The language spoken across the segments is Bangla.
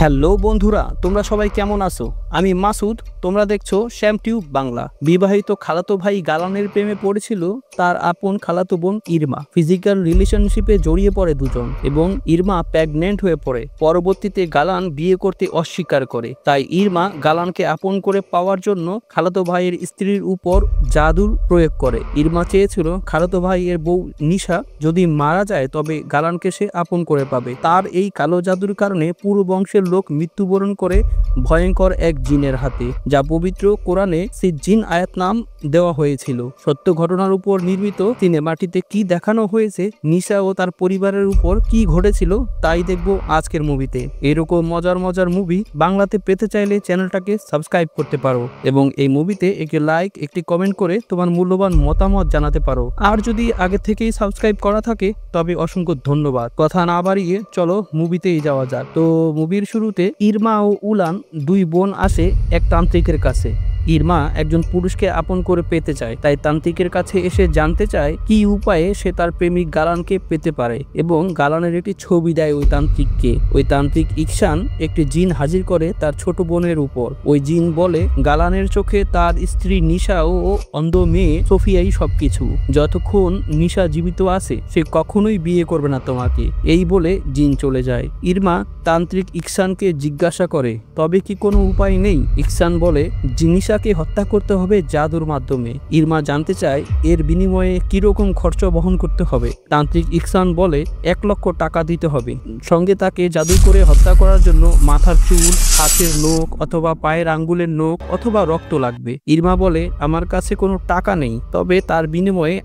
হ্যালো বন্ধুরা, তোমরা সবাই কেমন আছো? আমি মাসুদ, তোমরা দেখছো শ্যাম টিউব বাংলা। বিবাহিত খালাতো ভাই গালানের প্রেমে পড়েছিল তার আপন খালাতো বোন ইরমা। ফিজিক্যাল রিলেশনশিপে জড়িয়ে পড়ে দুজন এবং ইরমা প্রেগন্যান্ট হয়ে পড়ে। পরবর্তীতে গালান বিয়ে করতে অস্বীকার করে, তাই ইরমা গালানকে আপন করে পাওয়ার জন্য খালাতো ভাইয়ের স্ত্রীর উপর জাদুর প্রয়োগ করে। ইরমা চেয়েছিল খালাতো ভাইয়ের বউ নিশা যদি মারা যায় তবে গালানকে সে আপন করে পাবে। তার এই কালো জাদুর কারণে পুরো বংশের লোক মৃত্যুবরণ করে ভয়ঙ্কর এক জিনের হাতে, যা পবিত্র কোরআনে সিজ্জিন আয়াত নাম দেওয়া হয়েছিল। সত্য ঘটনার উপর নির্মিত সিনেমাটিতে কি দেখানো হয়েছে, নিশা ও তার পরিবারের উপর কি ঘটেছিল, তাই দেখবো আজকের মুভিতে। এরকম মজার মজার মুভি বাংলাতে পেতে চাইলে চ্যানেলটাকে সাবস্ক্রাইব করতে পারো এবং এই মুভিতে একটি লাইক, একটি কমেন্ট করে তোমার মূল্যবান মতামত জানাতে পারো। আর যদি আগে থেকেই সাবস্ক্রাইব করা থাকে তবে অসংখ্য ধন্যবাদ। কথা না বাড়িয়ে চলো মুভিতেই যাওয়া যাক। তো মুভির শুরুতে ইরমা ও উলান দুই বোন আসে এক তান্ত্রিকের কাছে। ইরমা একজন পুরুষকে আপন করে পেতে চায়, তাই তান্ত্রিকের কাছে এসে জানতে চায় কি উপায়ে সে তার প্রেমিক গালানকে পেতে পারে এবং গালানের একটি ছবি দেয় ওই তান্ত্রিককে। ওই তান্ত্রিক ইকসান একটি জিন হাজির করে তার ছোট বোনের উপর। ওই জিন বলে গালানের চোখে তার স্ত্রী নিশা ও অন্ধ মেয়ে সোফিয়াই সবকিছু। যতক্ষণ নিশা জীবিত আছে সে কখনোই বিয়ে করবে না তোমাকে, এই বলে জিন চলে যায়। ইরমা তান্ত্রিক ইকসানকে জিজ্ঞাসা করে তবে কি কোনো উপায় নেই? ইকসান বলে নিশাকে হত্যা করতে হবে জাদুর মাধ্যমে। ইরমা জানতে চায় এর বিনিময়ে কিরকম খরচ বহন করতে হবে। তান্ত্রিক ইকসান বলে 1 লক্ষ টাকা দিতে হবে, সঙ্গে তাকে জাদু করে হত্যা করার জন্য মাথার চুল, হাতের নখ অথবা পায়ের আঙ্গুলের নখ অথবা রক্ত লাগবে। ইরমা বলে আমার কাছে কোনো টাকা নেই, তবে তার বিনিময়ে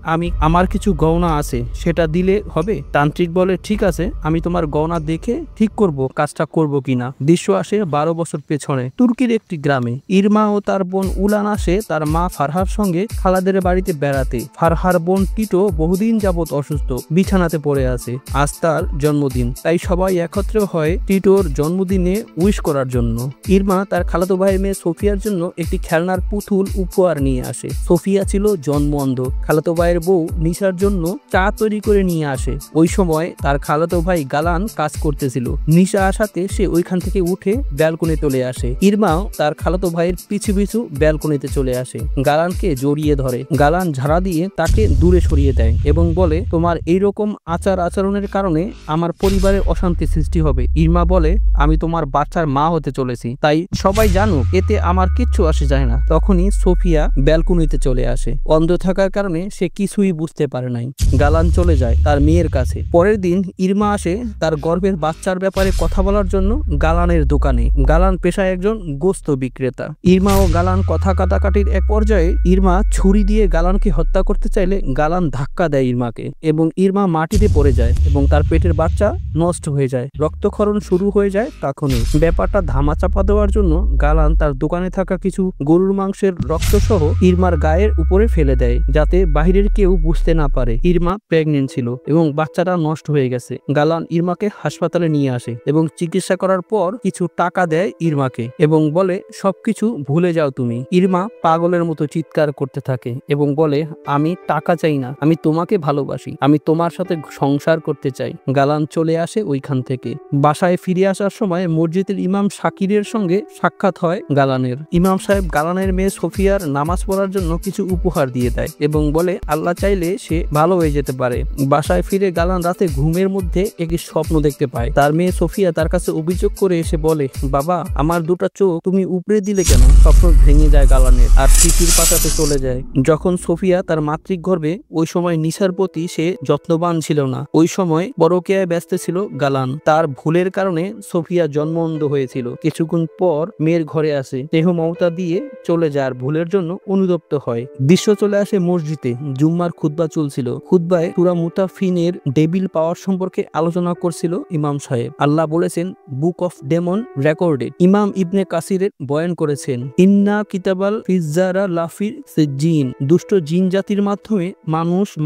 আমার কিছু গয়না আছে, সেটা দিলে হবে। তান্ত্রিক বলে ঠিক আছে, আমি তোমার গয়না দেখে ঠিক করব কাজটা করব কিনা। দৃশ্য আসে 12 বছর পেছনে তুর্কির একটি গ্রামে। ইরমা ও তার বোন উলান আসে তার মা ফারহার সঙ্গে খালাদের বাড়িতে বেড়াতে। ফারহার বোন টিটো বহুদিন যাবৎ অসুস্থ, বিছানাতে পড়ে আছে। আজ তার জন্মদিন, তাই সবাই একত্রে হয় টিটোর জন্মদিনে উইশ করার জন্য। ইরমা তার খালাতো ভাইয়ের মেয়ে সোফিয়ার জন্য একটি খেলনার পুতুল উপহার নিয়ে আসে। সোফিয়া ছিল জন্ম অন্ধ। খালাতো ভাইয়ের বউ নিশার জন্য চা তৈরি করে নিয়ে আসে। ওই সময় তার খালাতো ভাই গালান কাজ করতেছিল। নিশা আসাতে সে ওইখান থেকে উঠে ব্যালকনি চলে আসে। ইরমাও তার খালাতো ভাইয়ের পিছু পিছু ব্যালকনিতে চলে আসে। গালানকে জড়িয়ে ধরে। গালান ঝাড়া দিয়ে তাকে দূরে সরিয়ে দেয় এবং বলে তোমার এইরকম আচার আচরণের কারণে আমার পরিবারের অশান্তি সৃষ্টি হবে। ইরমা বলে আমি তোমার বাচ্চার মা হতে চলেছি, তাই সবাই জানুক, এতে আমার কিচ্ছু আসে যায় না। তখনই সোফিয়া ব্যালকনিতে চলে আসে। অন্ধ থাকার কারণে সে কিছুই বুঝতে পারে নাই। গালান চলে যায় তার মেয়ের কাছে। পরের দিন ইরমা আসে তার গর্ভের বাচ্চার ব্যাপারে কথা বলার জন্য গালানের দোকানে। গালান পেশায় একজন গোস্ত বিক্রেতা। ইরমা ও গালান কথা কাটাকাটির এক পর্যায়ে ইরমা ছুরি দিয়ে গালানকে হত্যা করতে চাইলে গালান ধাক্কা দেয় ইরমাকে এবং ইরমা মাটিতে পড়ে যায় এবং তার পেটের বাচ্চা নষ্ট হয়ে যায়। রক্তক্ষরণ শুরু হয়ে যায়। তখনই ব্যাপারটা ধামাচাপা দেওয়ার জন্য গালান তার দোকানে থাকা কিছু গরুর মাংসের রক্ত সহ ইরমার গায়ের উপরে ফেলে দেয়, যাতে বাহিরের কেউ বুঝতে না পারে ইরমা প্রেগনেন্ট ছিল এবং বাচ্চাটা নষ্ট হয়ে গেছে। গালান ইরমাকে হাসপাতালে নিয়ে আসে এবং চিকিৎসা করার পর কিছু টাকা দেয় ইরমাকে এবং বলে সবকিছু ভুলে যাও তুমি। ইরমা পাগলের মতো চিৎকার করতে থাকে এবং বলে আমি টাকা চাই না, আমি তোমাকে ভালোবাসি, আমি তোমার সাথে সংসার করতে চাই। গালান চলে আসে ওইখান থেকে। বাসায় ফিরে আসার সময় মসজিদের ইমাম শাকিরের সঙ্গে সাক্ষাৎ হয় গালানের। ইমাম সাহেব গালানের মেয়ে সোফিয়ার নামাজ পড়ার জন্য কিছু উপহার দিয়ে দেয় এবং বলে আল্লাহ চাইলে সে ভালো হয়ে যেতে পারে। বাসায় ফিরে গালান রাতে ঘুমের মধ্যে একটি স্বপ্ন দেখতে পায়। তার মেয়ে সোফিয়া তার কাছে অভিযোগ করে এসে বলে বাবা, আমার দুটা চোখ তুমি উপড়ে দিলে কেন? স্বপ্ন ভেঙে যায় গালানের আর স্মৃতির পাতাতে চলে যায়। যখন সোফিয়া তার মাতৃক গর্ভে, ওই সময় নিশার প্রতি সে যত্নবান ছিল না। ওই সময় পরকীয়ায় ব্যস্ত ছিল গালান। তার ভুলের কারণে সোফিয়া জন্ম অন্ধ হয়েছিল। কিছুক্ষণ পর মেয়ের ঘরে আসে, দেহ মমতা দিয়ে চলে যায় আর ভুলের জন্য অনুতপ্ত হয়। দৃশ্য চলে আসে মসজিদে। জুম্মার খুতবা চলছিল। খুতবায় সূরা মুতাফিনের ডেভিল পাওয়ার সম্পর্কে আলোচনা করছিল ইমাম সাহেব। আল্লাহ বলেছেন বুক অফ ডেমন রেকর্ডেড। ইমাম ইবনে কাসিরের বয়ান করেছেন ইন্না কিতাবাল ফিজ্জারা লাফির জিন। দুষ্ট জিন জাতির মাধ্যমে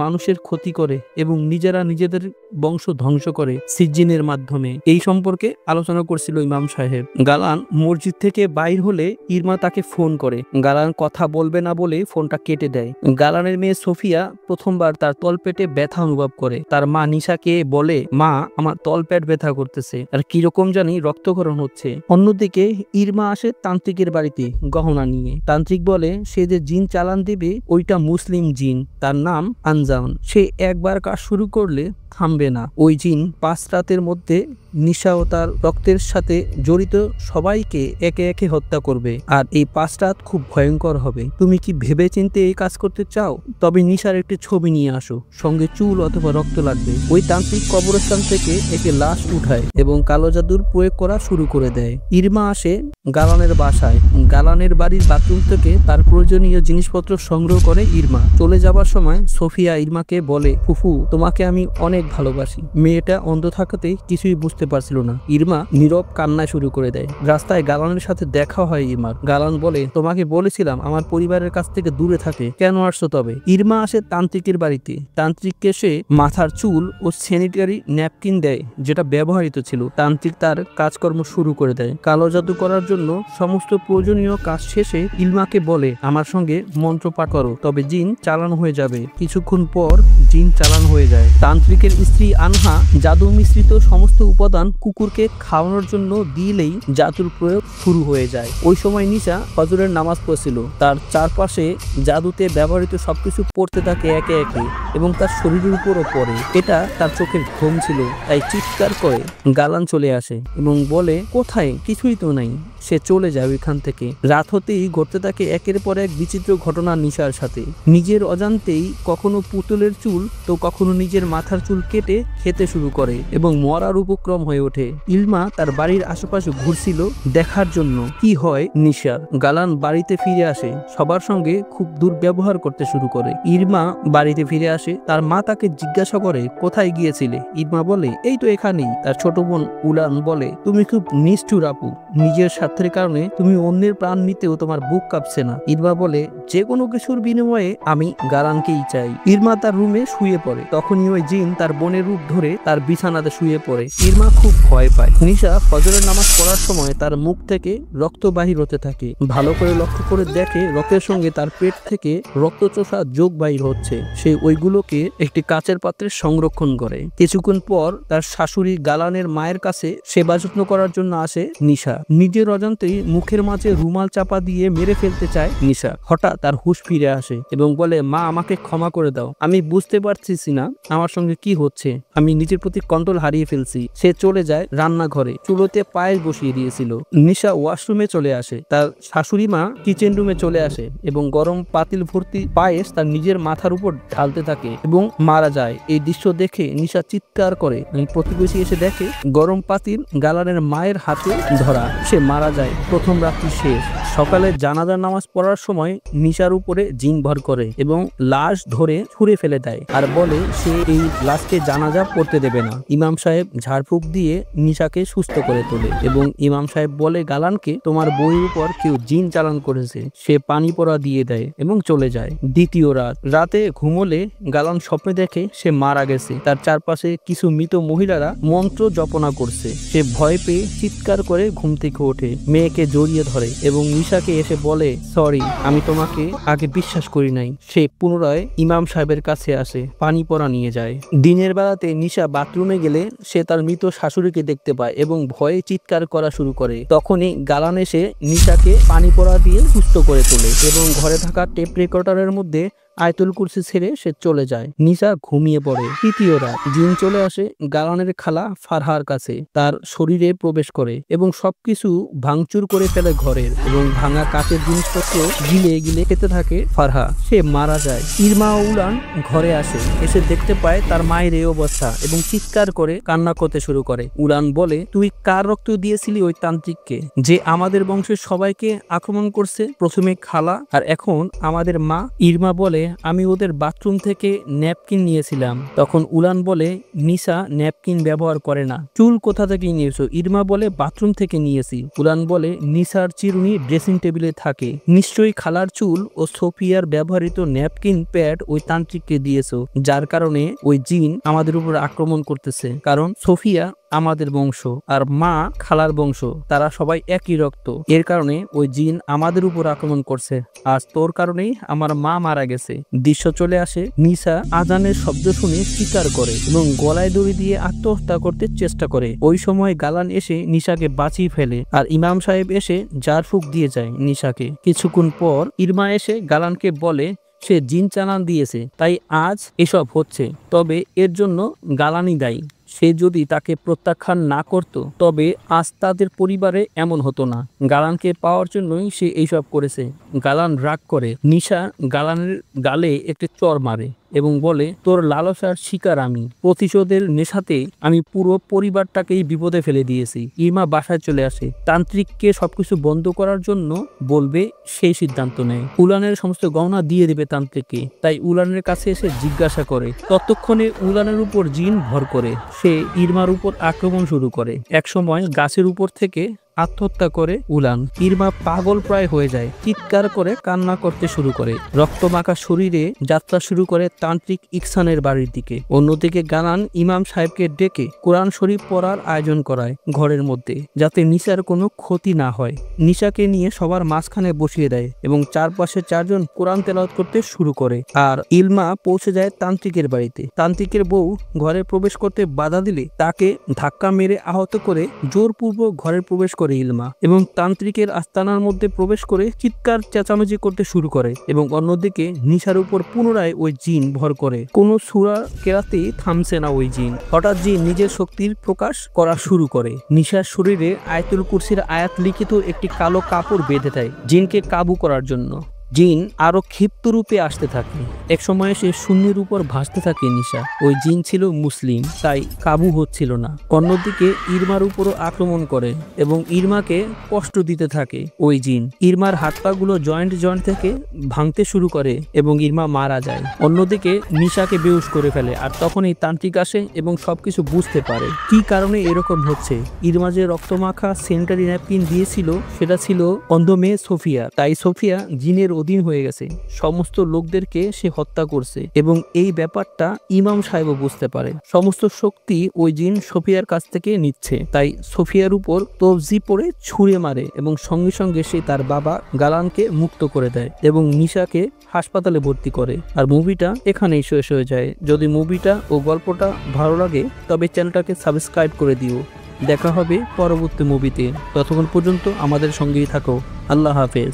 মানুষের ক্ষতি করে এবং নিজেরা নিজেদের বংশ ধ্বংস করে সিজ্জিনের মাধ্যমে। এই সম্পর্কে আলোচনা করছিল ইমাম সাহেব। গালান মসজিদ থেকে বাইর হলে ইরমা তাকে ফোন করে। গালান কথা বলবে না বলে ফোনটা কেটে দেয়। গালানের মেয়ে সোফিয়া প্রথমবার তার তলপেটে ব্যথা অনুভব করে। তার মা নিশাকে বলে, মা আমার তলপেট ব্যথা করতেছে আর কিরকম জানি রক্তক্ষরণ হচ্ছে। অন্যদিকে ইরমা আসে তান্ত্রিকের বাড়িতে গহনা নিয়ে। তান্ত্রিক বলে সে যে জিন চালান দিবে ওইটা মুসলিম জিন, তার নাম আনজান। সে একবার কাজ শুরু করলে থামবে না। ওই জিন 5 রাতের মধ্যে নিশা ও তার রক্তের সাথে জড়িত সবাইকে একে একে হত্যা করবে। আর এই 5 রাত খুব ভয়ঙ্কর হবে। তুমি কি ভেবে চিন্তে এই কাজ করতে চাও? তবে নিশার একটি ছবি নিয়ে আসো, সঙ্গে চুল অথবা রক্ত লাগবে। ওই তান্ত্রিক কবরস্থান থেকে একে লাশ উঠায় এবং কালো জাদুর প্রয়োগ করা শুরু করে দেয়। ইরমা আসে গালানের বাসায়। গালানের বাড়ির বাথরুম থেকে তার প্রয়োজনীয় জিনিসপত্র সংগ্রহ করে ইরমা। চলে যাবার সময় সোফিয়া ইরমাকে বলে, ফুফু তোমাকে আমি অনেক ভালোবাসি। মেয়েটা অন্ধ থাকাতেই কিছুই বুঝতে পারছিল না। ইরমা নীরব কান্না শুরু করে দেয়। রাস্তায় গালানের সাথে দেখা হয় ইরমার। গালান বলে, তোমাকে বলেছিলাম আমার পরিবারের কাছ থেকে দূরে থাকে, কেন আসছো তবে? ইরমা আসে তান্ত্রিকের বাড়িতে। তান্ত্রিককে সে মাথার চুল ও স্যানিটারি ন্যাপকিন দেয় যেটা ব্যবহৃত ছিল। তান্ত্রিক তার কাজকর্ম শুরু করে দেয়। কালো জাদু করার জন্য সমস্ত প্রয়োজনীয় কাজ শেষে ইলমাকে বলে, আমার সঙ্গে মন্ত্র পাঠ করো, তবে জিন চালান হয়ে যাবে। কিছুক্ষণ পর জিন চালান হয়ে যায়। তান্ত্রিকের স্ত্রী আনহা জাদু মিশ্রিত সমস্ত উপাদান কুকুরকে খাওয়ানোর জন্য দিলেই জাদুর প্রয়োগ শুরু হয়ে যায়। ওই সময় নিশা ফজরের নামাজ পড়ছিল। তার চারপাশে জাদুতে ব্যবহৃত সবকিছু পড়তে থাকে একে একে এবং তার শরীরের উপরও পড়ে। এটা তার চোখের ঘুম ছিল, তাই চিৎকার করে গালান চলে আসে এবং বলে, কোথায়? কিছুই তো নাই। সে চলে যায় ওইখান থেকে। রাত হতেই ঘটতে থাকে একের পর এক বিচিত্র ঘটনা নিশার সাথে। নিজের অজান্তেই কখনো পুতুলের চুল তো কখনো নিজের মাথার চুল কেটে খেতে শুরু করে এবং মরার উপক্রম হয়ে ওঠে। ইলমা তার বাড়ির আশেপাশে ঘুরছিল দেখার জন্য কি হয় নিশার। গালান বাড়িতে ফিরে আসে, সবার সঙ্গে খুব দুর্ব্যবহার করতে শুরু করে। ইরমা বাড়িতে ফিরে আসে। তার মা তাকে জিজ্ঞাসা করে, কোথায় গিয়েছিলে? ইরমা বলে, এই তো এখানেই। তার ছোট বোন উলান বলে, তুমি খুব নিষ্ঠুর আপু, নিজের স্বার্থের কারণে তুমি অন্যের প্রাণ নিতেও তোমার বুক কাঁপছে না। ইরমা বলে, যে কোনো কিছুর বিনিময়ে আমি গালানকেই চাই। ইরমা তার রুমে শুয়ে পড়ে। তখনই ওই জিন তার বোনের রূপ ধরে তার বিছানাতে শুয়ে পড়ে। ইরমা খুব ভয় পায়। নিশা ফজরের নামাজ পড়ার সময় তার মুখ থেকে রক্ত বাহির হতে থাকে। ভালো করে লক্ষ্য করে দেখে রক্তের সঙ্গে তার পেট থেকে রক্তচোষা যোগ বাহির হচ্ছে। সে ওইগুলোকে একটি কাচের পাত্রে সংরক্ষণ করে। কিছুক্ষণ পর তার শাশুড়ি গালানের মায়ের কাছে সেবা যত্ন করার জন্য আসে নিশা। নিজের অজান্তেই মুখের মাঝে রুমাল চাপা দিয়ে মেরে ফেলতে চায় নিশা। হঠাৎ তার হুঁশ ফিরে আসে এবং বলে, মা আমাকে ক্ষমা করে দাও, আমি বুঝতে পারছিস না আমার সঙ্গে কি হচ্ছে, আমি নিজের প্রতি কন্ট্রোল হারিয়ে ফেলছি। সে চলে যায় রান্নাঘরে। চুলোতে পায়েস বসিয়ে দিয়েছিল। নিশা ওয়াশরুমে চলে আসে। তার শাশুড়ি মা কিচেন রুমে চলে আসে এবং গরম পাতিল ভর্তি পায়েস তার নিজের মাথার উপর ঢালতে থাকে এবং মারা যায়। এই দৃশ্য দেখে নিশা চিৎকার করে। প্রতিবেশী এসে দেখে গরম পাতিল গালানের মায়ের হাতে ধরা। সে মারা যায়। প্রথম রাত্রি শেষ। সকালে জানাজার নামাজ পড়ার সময় নিশার উপরে জিন ভর করে এবং লাশ ধরে ছুঁড়ে ফেলে দেয় আর বলে সে এই লাশকে জানাজা পড়তে দেবে না। ইমাম সাহেব ঝাড়ফুঁক দিয়ে নিশাকে সুস্থ করে তোলে এবং ইমাম সাহেব বলে গালানকে, তোমার বইয়ের উপর কেউ জিন চালান করেছে। সে পানি পড়া দিয়ে দেয় এবং চলে যায়। দ্বিতীয় রাতে ঘুমোলে গালান স্বপ্নে দেখে সে মারা গেছে। তার চারপাশে কিছু মৃত মহিলারা মন্ত্র জপনা করছে। সে ভয় পেয়ে চিৎকার করে ঘুম থেকে ওঠে, মেয়েকে জড়িয়ে ধরে এবং নিশাকে এসে বলে, সরি, আমি তোমাকে আগে বিশ্বাস করি নাই। সে পুনরায় ইমাম সাহেবের কাছে আসে, পানি পড়া নিয়ে যায়। দিনের বেলাতে নিশা বাথরুমে গেলে সে তার মৃত শাশুড়িকে দেখতে পায় এবং ভয়ে চিৎকার করা শুরু করে। তখনই গালান এসে নিশাকে পানি পড়া দিয়ে সুস্থ করে তোলে এবং ঘরে থাকা টেপ রেকর্ডারের মধ্যে আয়তুল কুরসি ছেড়ে সে চলে যায়। নিশা ঘুমিয়ে পড়ে। তৃতীয় রাত। জিন চলে আসে গালানের খালা ফারহার কাছে। তার শরীরে প্রবেশ করে এবং সবকিছু ভাঙচুর করে ফেলে ঘরের এবং ভাঙা কাচের জিনিসপত্র গিলে গিলে খেতে থাকে ফারহা। সে মারা যায়। ইরমা ও উলান ঘরে আসে। এসে দেখতে পায় তার মায়ের এই অবস্থা এবং চিৎকার করে কান্না করতে শুরু করে। উলান বলে, তুই কার রক্ত দিয়েছিলি ওই তান্ত্রিককে, যে আমাদের বংশের সবাইকে আক্রমণ করছে? প্রথমে খালা আর এখন আমাদের মা। ইরমা বলে, বলে আমি ওদের বাথরুম থেকে ন্যাপকিন নিয়েছিলাম। তখন উলান বলে নিশা ন্যাপকিন ব্যবহার করে না। চুল কোথা থেকে নিয়েছো? ইরমা বলে বাথরুম থেকে নিয়েছি। উলান বলে নিশার চিরুনি ড্রেসিং টেবিলে থাকে, নিশ্চয়ই খালার চুল ও সোফিয়ার ব্যবহৃত ন্যাপকিন প্যাড ওই তান্ত্রিককে দিয়েছো, যার কারণে ওই জিন আমাদের উপর আক্রমণ করতেছে। কারণ সোফিয়া আমাদের বংশ আর মা খালার বংশ, তারা সবাই একই রক্ত। এর কারণে ওই জিন আমাদের উপর আক্রমণ করছে। আজ তোর কারণেই আমার মা মারা গেছে। দৃশ্য চলে আসে, নিশা আজানের শব্দ শুনে চিৎকার করে এবং গলায় দড়ি দিয়ে আত্মহত্যা করতে চেষ্টা করে। ওই সময় গালান এসে নিশাকে বাঁচিয়ে ফেলে আর ইমাম সাহেব এসে ঝাড়ফুঁক দিয়ে যায় নিশাকে। কিছুক্ষণ পর ইরমা এসে গালানকে বলে সে জিন চালান দিয়েছে, তাই আজ এসব হচ্ছে। তবে এর জন্য গালানই দায়ী। সে যদি তাকে প্রত্যাখ্যান না করত তবে আজ তাদের পরিবারে এমন হতো না। গালানকে পাওয়ার জন্যই সে এইসব করেছে। গালান রাগ করে নিশা গালানের গালে একটি চড় মারে এবং বলে তোর লালসার শিকার আমি। প্রতিশোধের নেশাতে আমি পুরো পরিবারটাকেই বিপদে ফেলে দিয়েছি। ইরমা বাসায় চলে আসে, তান্ত্রিককে সবকিছু বন্ধ করার জন্য বলবে সেই সিদ্ধান্ত নেয়। উলানের সমস্ত গহনা দিয়ে দেবে তান্ত্রিককে। তাই উলানের কাছে এসে জিজ্ঞাসা করে। ততক্ষণে উলানের উপর জিন ভর করে সে ইরমার উপর আক্রমণ শুরু করে। একসময় গাছের উপর থেকে আত্মহত্যা করে উলান। ইরমা পাগল প্রায় হয়ে যায়, চিৎকার করে কান্না করতে শুরু করে। রক্তমাখা শরীরে যাত্রা শুরু করে তান্ত্রিক ইকসানের বাড়ির দিকে। অন্যদিকে গালান ইমাম সাহেবকে ডেকে কোরআন শরীফ পড়ার আয়োজন করায় ঘরের মধ্যে, যাতে নিশার কোনো ক্ষতি না হয়। নিশাকে নিয়ে সবার মাঝখানে বসিয়ে দেয় এবং চারপাশে চারজন কোরআন তেলাওয়াত করতে শুরু করে। আর ইলমা পৌঁছে যায় তান্ত্রিকের বাড়িতে। তান্ত্রিকের বউ ঘরে প্রবেশ করতে বাধা দিলে তাকে ধাক্কা মেরে আহত করে জোরপূর্বক ঘরে প্রবেশ করে ইলমা এবং তান্ত্রিকের আস্তানার মধ্যে প্রবেশ করে চিৎকার চেঁচামেচি করতে শুরু করে। এবং অন্যদিকে নিশার উপর পুনরায় ওই জিন ভর করে। কোনো সূরা কেরাতেই থামছে না ওই জিন। হঠাৎ জিন নিজের শক্তির প্রকাশ করা শুরু করে। নিশার শরীরে আয়াতুল কুরসির আয়াত লিখিত একটি কালো কাপড় বেঁধে দেয় জিনকে কাবু করার জন্য। জিন আরো ক্ষিপ্ত রূপে আসতে থাকে। এক সময় সে শূন্যের উপর ভাসতে থাকে নিশা। ওই জিন ছিল মুসলিম, তাই কাবু হচ্ছিল না। অন্যদিকে ইরমার উপরও আক্রমণ করে এবং ইরমাকে কষ্ট দিতে থাকে ওই জিন। ইরমার হাত পা গুলো জয়েন্ট থেকে ভাঙতে শুরু করে এবং ইরমা মারা যায়। অন্যদিকে নিশাকে বেহুশ করে ফেলে। আর তখনই তান্ত্রিক আসে এবং সবকিছু বুঝতে পারে কি কারণে এরকম হচ্ছে। ইরমা যে রক্তমাখা সেন্টারি ন্যাপকিন দিয়েছিল সেটা ছিল অন্ধ মেয়ে সোফিয়া। তাই সোফিয়া জিনের অধীন হয়ে গেছে। সমস্ত লোকদেরকে সে হত্যা করছে এবং এই ব্যাপারটা ইমাম সাহেবও বুঝতে পারে। সমস্ত শক্তি ওই জিন সোফিয়ার কাছ থেকে নিচ্ছে। তাই সোফিয়ার উপর তবজি পড়ে ছুঁড়ে মারে এবং সঙ্গে সঙ্গে সে তার বাবা গালানকে মুক্ত করে দেয় এবং নিশাকে হাসপাতালে ভর্তি করে। আর মুভিটা এখানেই শেষ হয়ে যায়। যদি মুভিটা ও গল্পটা ভালো লাগে তবে চ্যানেলটাকে সাবস্ক্রাইব করে দিও। দেখা হবে পরবর্তী মুভিতে। ততক্ষণ পর্যন্ত আমাদের সঙ্গেই থাকো। আল্লাহ হাফেজ।